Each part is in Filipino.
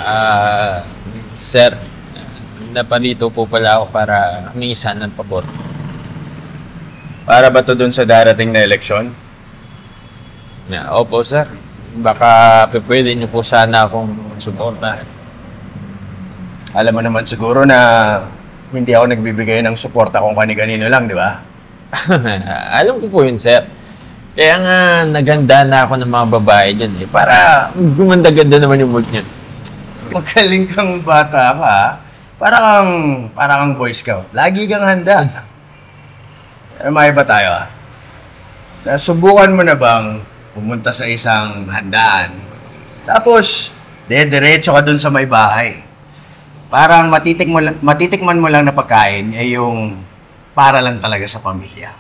Ah, sir, naparito po pala ako para humingi sana ng pabor. Para ba to dun sa darating na eleksyon? Opo, sir. Baka pwede niyo po sana akong suportahan. Alam mo naman siguro na hindi ako nagbibigay ng suporta kung kani-kanino lang, di ba? Alam ko po yun, sir. Kaya nga, naganda na ako ng mga babae dyan eh. Para gumanda-ganda naman yung mood niya. Magaling kang bata ka, ha? Para kang Boy Scout. Lagi kang handa. Pero may ba tayo, ha? Nasubukan mo na bang pumunta sa isang handaan? Tapos, diretso ka dun sa may bahay. Parang matitikman mo lang na pagkain ay yung para lang talaga sa pamilya.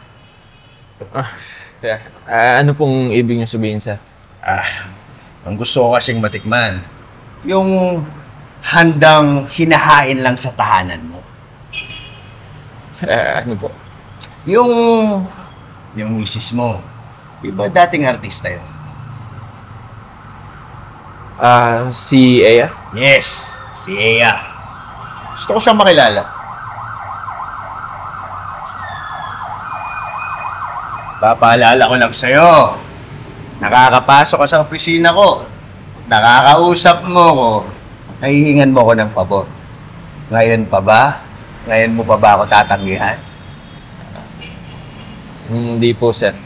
Ano pong ibig niyo sabihin, sir? Ang gusto ko kasing matikman, yung handang hinahain lang sa tahanan mo. Ano po? Yung misis mo. Iba dating artista yun? Si Ea? Yes, si Ea. Gusto ko siyang makilala. Papaalala ko lang sa'yo. Nakakapasok ka sa opisina ko. Nakakausap mo ko. Nahihingan mo ko ng pabor. Ngayon pa ba? Ngayon mo pa ba ako tatanggihan? Hindi po, sir.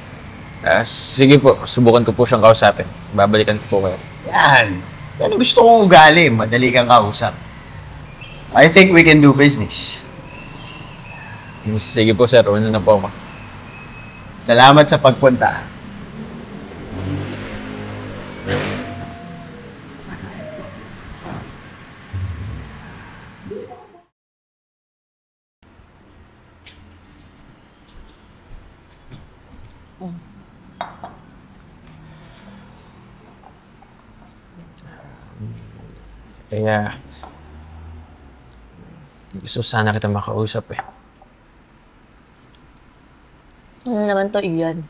Sige po, subukan ko po siyang kausapin. Babalikan ko po kayo. Yan. Yan ang gusto kong ugali. Madali kang kausap. I think we can do business. Sige po, sir. Una na po ako. Salamat sa pagpunta. Kaya, gusto sana kita makausap eh. Ano naman to, Ian?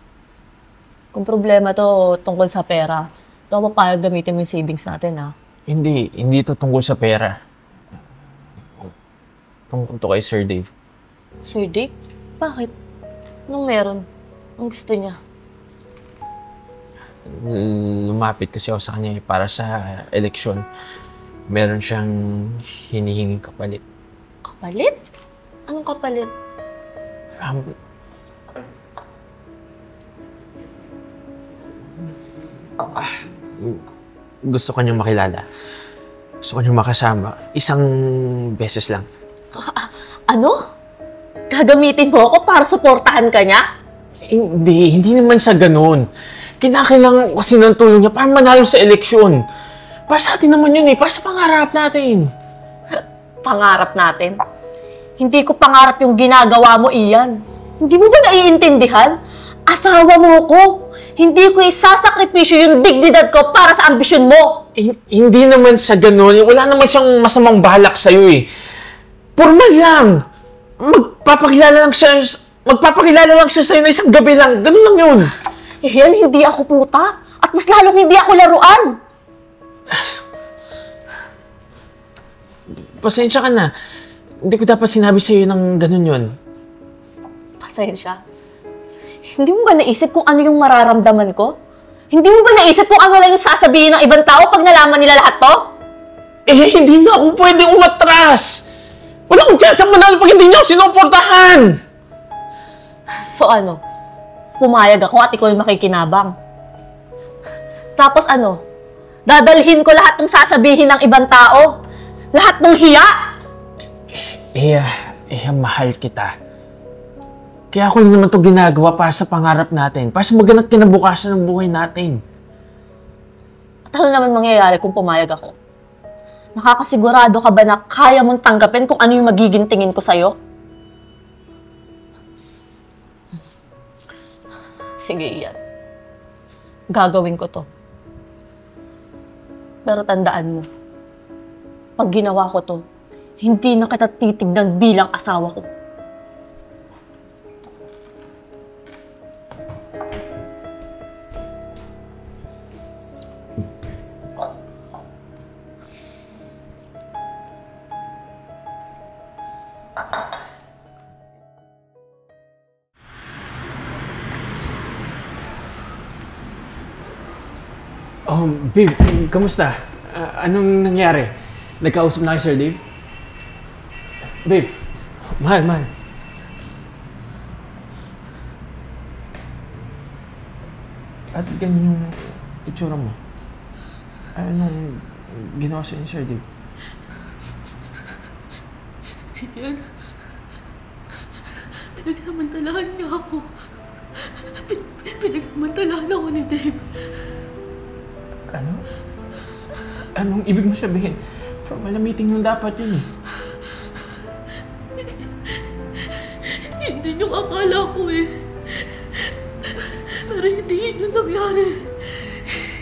Kung problema to tungkol sa pera, ito papayag gamitin mo yung savings natin, ha? Hindi to tungkol sa pera. Tungkol to kay Sir Dave. Sir Dick? Bakit? Anong meron? Ang gusto niya? Lumapit kasi ako sa kanya eh, para sa eleksyon. Meron siyang hinihinging kapalit. Kapalit? Anong kapalit? Gusto ko niyang makilala. Gusto ko niyang makasama. Isang beses lang. Ano? Gagamitin mo ako para suportahan ka niya? Hindi naman sa ganun. Kinakailangan ko kasi ng tulong niya para manalo sa eleksyon. Para sa atin naman yun eh. Para sa pangarap natin. Pangarap natin? Hindi ko pangarap yung ginagawa mo, Ian. Hindi mo ba naiintindihan? Asawa mo ko. Hindi ko isasakripisyo yung dignidad ko para sa ambisyon mo. Hindi naman sa ganun. Wala naman siyang masamang balak sa'yo eh. Formal lang. Magpapakilala lang siya sa'yo na isang gabi lang. Ganun lang yun. Ian, hindi ako puta. At mas lalong hindi ako laruan. Pasensya ka na. Hindi ko dapat sinabi sa'yo ng ganun yun. Pasensya. Hindi mo ba naisip kung ano yung mararamdaman ko? Hindi mo ba naisip kung ano lang yung sasabihin ng ibang tao pag nalaman nila lahat to? Hindi na ako pwedeng umatras. Wala akong chance ang manalo pag hindi niyo ako sinuportahan. So ano? Pumayag ako at ikaw yung makikinabang. Tapos ano? Dadalhin ko lahat ng sasabihin ng ibang tao. Lahat ng hiya. Mahal kita. Kaya ako naman ito ginagawa para sa pangarap natin. Para sa magandang kinabukasan ng buhay natin. At ano naman mangyayari kung pumayag ako? Nakakasigurado ka ba na kaya mong tanggapin kung ano yung magiging tingin ko sa'yo? Sige, Ian. Gagawin ko to. Pero tandaan mo, pag ginawa ko to, hindi na kita titignan bilang asawa ko. Babe, kamusta? Anong nangyari? Nagkausap na kay Sir Dave? Babe, mahal. At ganyan yung itsura mo. Anong ginawa sa'yo ni Sir Dave? Yan. Pinagsamantalahan niya ako. Pinagsamantalahan ako ni Dave. Ano? Anong ibig mo sabihin? Formal na meeting lang dapat yun eh. Hindi yung akala ko eh. Pero hindi yun yung nangyari.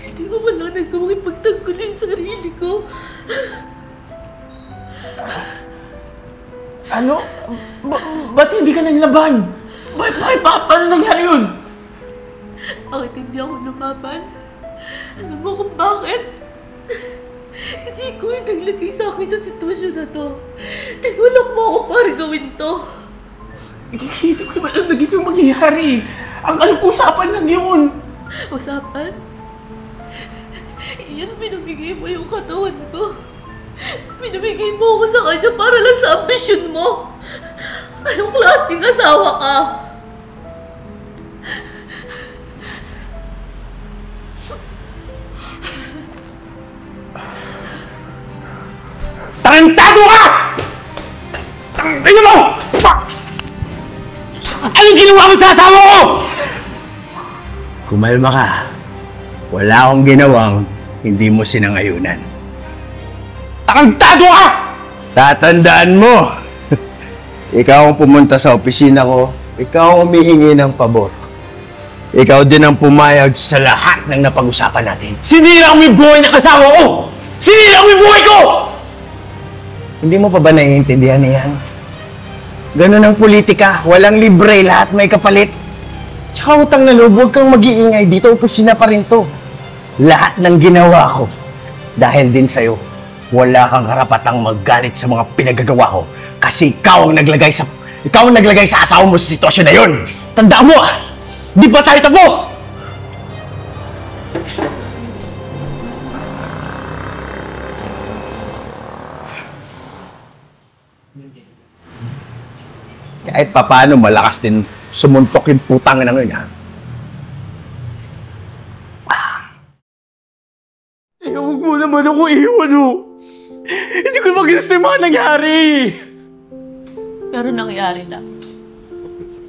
Hindi ko man lang nagawang ipagtanggol yung sarili ko. Ano? Ba't hindi ka naglaban? Paano nangyari yun? Bakit hindi ako lumaban? Alam mo kung bakit? Kasi ikaw yung naglagay sa akin sa sitwasyon na to. Tinulak mo ako para gawin to. Hindi ko naman alam na gito yung mangyayari. Ang usapan lang yun. Usapan? Iyan, pinamigay mo yung katawan ko. Pinamigay mo ako sa kanya para lang sa ambisyon mo. Anong klaseng asawa ka? Tarantado ka! Tingnan mo! Fuck! Anong ginawa mo sa asawa ko? Kumalma ka. Wala akong ginawang hindi mo sinangayunan. Tarantado ka! Tatandaan mo! Ikaw ang pumunta sa opisina ko. Ikaw ang humihingi ng pabor. Ikaw din ang pumayag sa lahat ng napag-usapan natin. Sinira mo yung buhay ng asawa ko! Sinira mo yung buhay ko! Hindi mo pa ba naiintindihan niyan? Ganun ang politika. Walang libre. Lahat may kapalit. Tsaka utang na loob, huwag kang mag-iingay dito. Opisina pa rin to. Lahat ng ginawa ko, dahil din sa'yo, wala kang karapatang magalit sa mga pinagagawa ko. Kasi ikaw ang naglagay sa asawa mo sa sitwasyon na yun. Tandaan mo ah! Di ba tayo tapos? Kahit papaano, malakas din sumuntok yung putang na yun, ha? Huwag mo naman ako iwan, oh! Hindi ko naman ginusto yung mga nangyari! Pero nangyari na.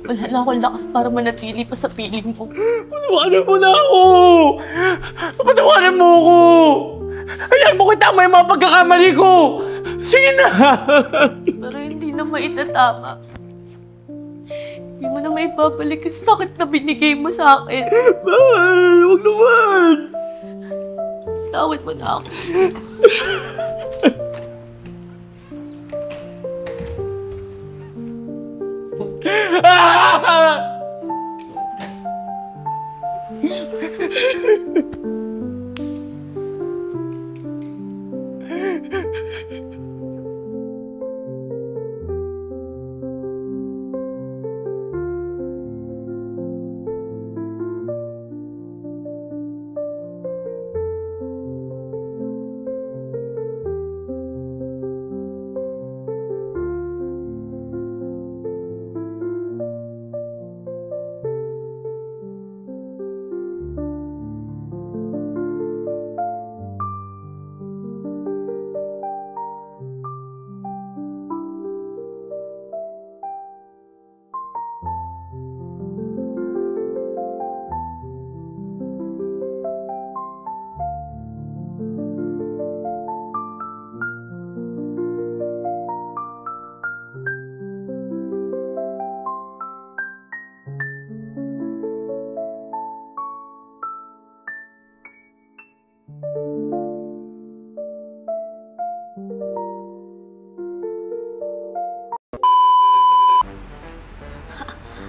Wala na akong lakas para manatili pa sa piling mo. Patawarin mo na ako! Patawarin mo ako! Hayaan mo kitama yung mga pagkakamali ko! Sige na! Pero hindi na maitatama. Hindi mo na maibabalik yung sakit na binigay mo sa akin. Mahal! Huwag naman! Tawad mo na ako.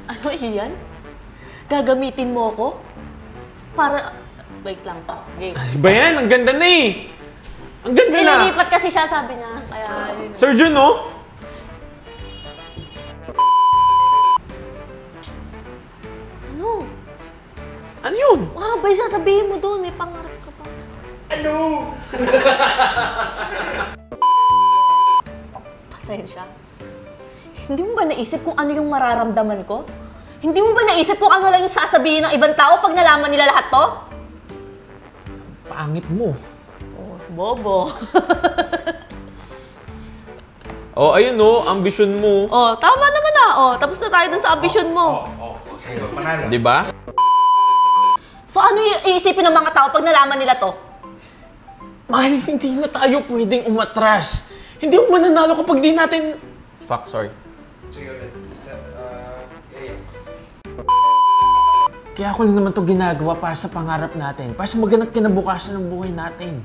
Ano iyan? Gagamitin mo ako? Para... Wait lang pa. Okay. Ba yan? Ang ganda na eh! Ang ganda na! Nililipat kasi siya, sabi niya. Kaya... Sir Jun, oh! Ano? Ano yun? Baka ba sasabihin mo doon? May pangarap ka pa. Pasensya. Hindi mo ba naisip kung ano yung mararamdaman ko? Hindi mo ba naisip kung ano lang yung sasabihin ng ibang tao pag nalaman nila lahat to? Pangit mo. Oh, bobo. Oh, ayun oh, ambisyon mo. Oh, tama naman na. Oh, tapos na tayo dun sa ambisyon mo. Di ba? So ano yung iisipin ng mga tao pag nalaman nila to? Mahal, hindi na tayo pwedeng umatras. Hindi mo mananalo kapag di natin... Fuck, sorry. Kaya ako lang naman to ginagawa para sa pangarap natin. Para sa magandang kinabukasan ng buhay natin.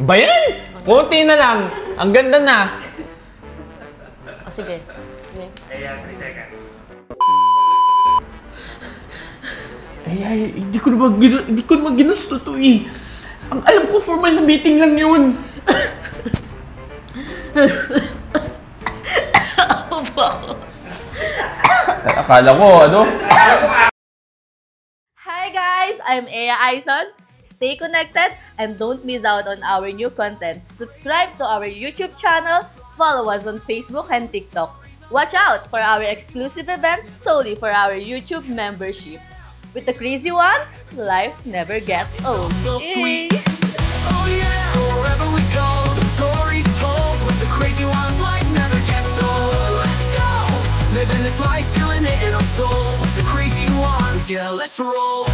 Ba yan? Konti na lang. Ang ganda na. O sige. Sige. Kaya 3 seconds. Ay, hindi ko naman ginusto to eh. Ang alam ko, formal na meeting lang yun. Akala ko, ano? Hi guys! I'm Ea Aison. Stay connected and don't miss out on our new content. Subscribe to our YouTube channel, follow us on Facebook and TikTok. Watch out for our exclusive events solely for our YouTube membership. With the crazy ones, life never gets old. So sweet. Oh yeah. So wherever we go, the story's told. With the crazy ones, life never gets old. Let's go. Living this life, feeling it in our soul. With the crazy ones, yeah, let's roll.